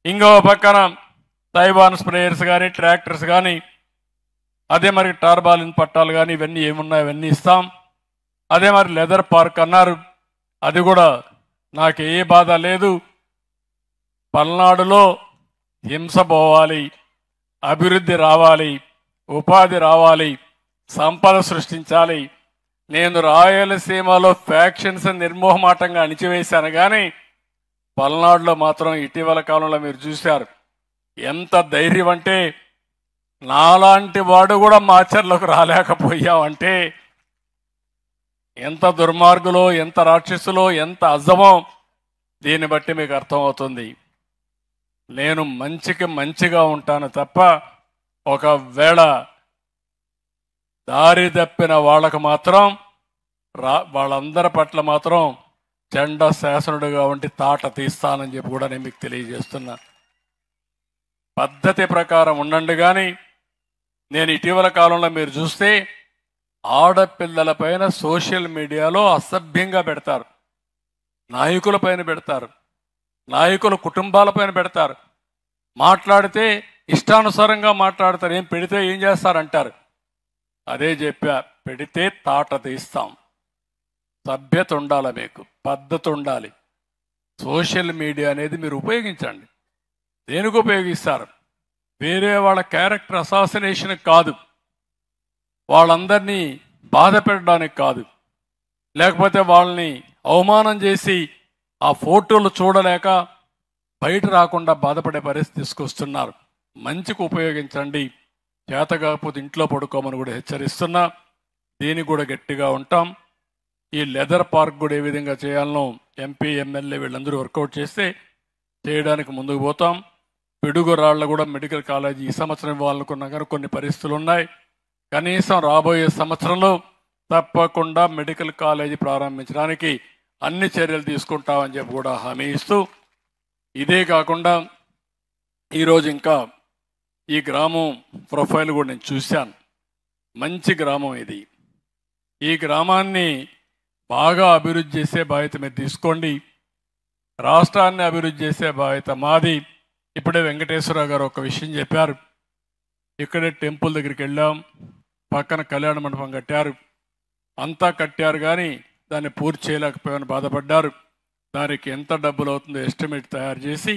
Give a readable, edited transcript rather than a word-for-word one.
ఇంకో పక్కన Taiwan sprayers కానీ ట్రాక్టర్స్ కానీ అదే మరి టార్బాలిన్ పట్టాలు కానీ ఇవన్నీ ఏమున్నాయి ఇవన్నీ ఇస్తాం. అదే మరి లెదర్ పార్క్ అన్నారు, అది కూడా నాకు ఏ బాధ లేదు. పల్నాడులో హింస పోవాలి, అభివృద్ధి రావాలి, ఉపాధి రావాలి, సంపద సృష్టించాలి. నేను రాయలసీమలో ఫ్యాక్షన్స్ నిర్మోహమాటంగా అణిచివేశాను, కానీ పల్నాడులో మాత్రం ఇటీవల కాలంలో మీరు చూశారు ఎంత ధైర్యం అంటే, నాలాంటి వాడు కూడా మాచర్లకు రాలేకపోయామంటే ఎంత దుర్మార్గులో, ఎంత రాక్షసులో, ఎంత అజమో దీన్ని బట్టి మీకు అర్థమవుతుంది. నేను మంచికి మంచిగా ఉంటాను తప్ప ఒకవేళ దారి తప్పిన వాళ్ళకు మాత్రం వాళ్ళందరి పట్ల మాత్రం చండ శాసనుడిగా ఉండి తాట తీస్తానని చెప్పి కూడా నేను మీకు తెలియజేస్తున్నా. పద్ధతి ప్రకారం ఉండండి. కానీ నేను ఇటీవల కాలంలో మీరు చూస్తే ఆడపిల్లల పైన సోషల్ మీడియాలో అసభ్యంగా పెడతారు, నాయకుల పైన పెడతారు, నాయకుల కుటుంబాలపైన పెడతారు. మాట్లాడితే ఇష్టానుసారంగా మాట్లాడతారు. ఏం పెడితే ఏం చేస్తారంటారు. అదే చెప్పా, పెడితే తాట తీస్తాం. సభ్యత ఉండాలి, మీకు పద్ధతి ఉండాలి. సోషల్ మీడియా అనేది మీరు ఉపయోగించండి. దేనికి ఉపయోగిస్తారు? వేరే వాళ్ళ క్యారెక్టర్ అసాసినేషన్ కాదు, వాళ్ళందరినీ బాధ పెట్టడానికి కాదు, లేకపోతే వాళ్ళని అవమానం చేసి ఆ ఫోటోలు చూడలేక బయట రాకుండా బాధపడే పరిస్థితి తీసుకొస్తున్నారు. మంచికి ఉపయోగించండి, చేత కాకపోతే ఇంట్లో పడుకోమని కూడా హెచ్చరిస్తున్నా. దీనికి కూడా గట్టిగా ఉంటాం. ఈ లెదర్ పార్క్ కూడా ఏ విధంగా చేయాలనో ఎంపీ ఎమ్మెల్యే వీళ్ళందరూ వర్కౌట్ చేస్తే చేయడానికి ముందుకు పోతాం. పిడుగురాళ్ళ కూడా మెడికల్ కాలేజీ ఈ సంవత్సరం ఇవ్వాలనుకున్నా కానీ కొన్ని పరిస్థితులు ఉన్నాయి. కనీసం రాబోయే సంవత్సరంలో తప్పకుండా మెడికల్ కాలేజీ ప్రారంభించడానికి అన్ని చర్యలు తీసుకుంటామని చెప్పి కూడా హామీ ఇస్తూ, ఇదే కాకుండా ఈరోజు ఇంకా ఈ గ్రామం ప్రొఫైల్ కూడా నేను చూశాను. మంచి గ్రామం ఇది. ఈ గ్రామాన్ని బాగా అభివృద్ధి చేసే బాధ్యత మీరు తీసుకోండి. రాష్ట్రాన్ని అభివృద్ధి చేసే బాధ్యత మాది. ఇప్పుడే వెంకటేశ్వరరావు గారు ఒక విషయం చెప్పారు. ఇక్కడే టెంపుల్ దగ్గరికి వెళ్ళాం, పక్కన కళ్యాణ మండపం కట్టారు, అంతా కట్టారు, కానీ దాన్ని పూర్తి చేయలేకపోయామని బాధపడ్డారు. దానికి ఎంత డబ్బులు అవుతుందో ఎస్టిమేట్ తయారు చేసి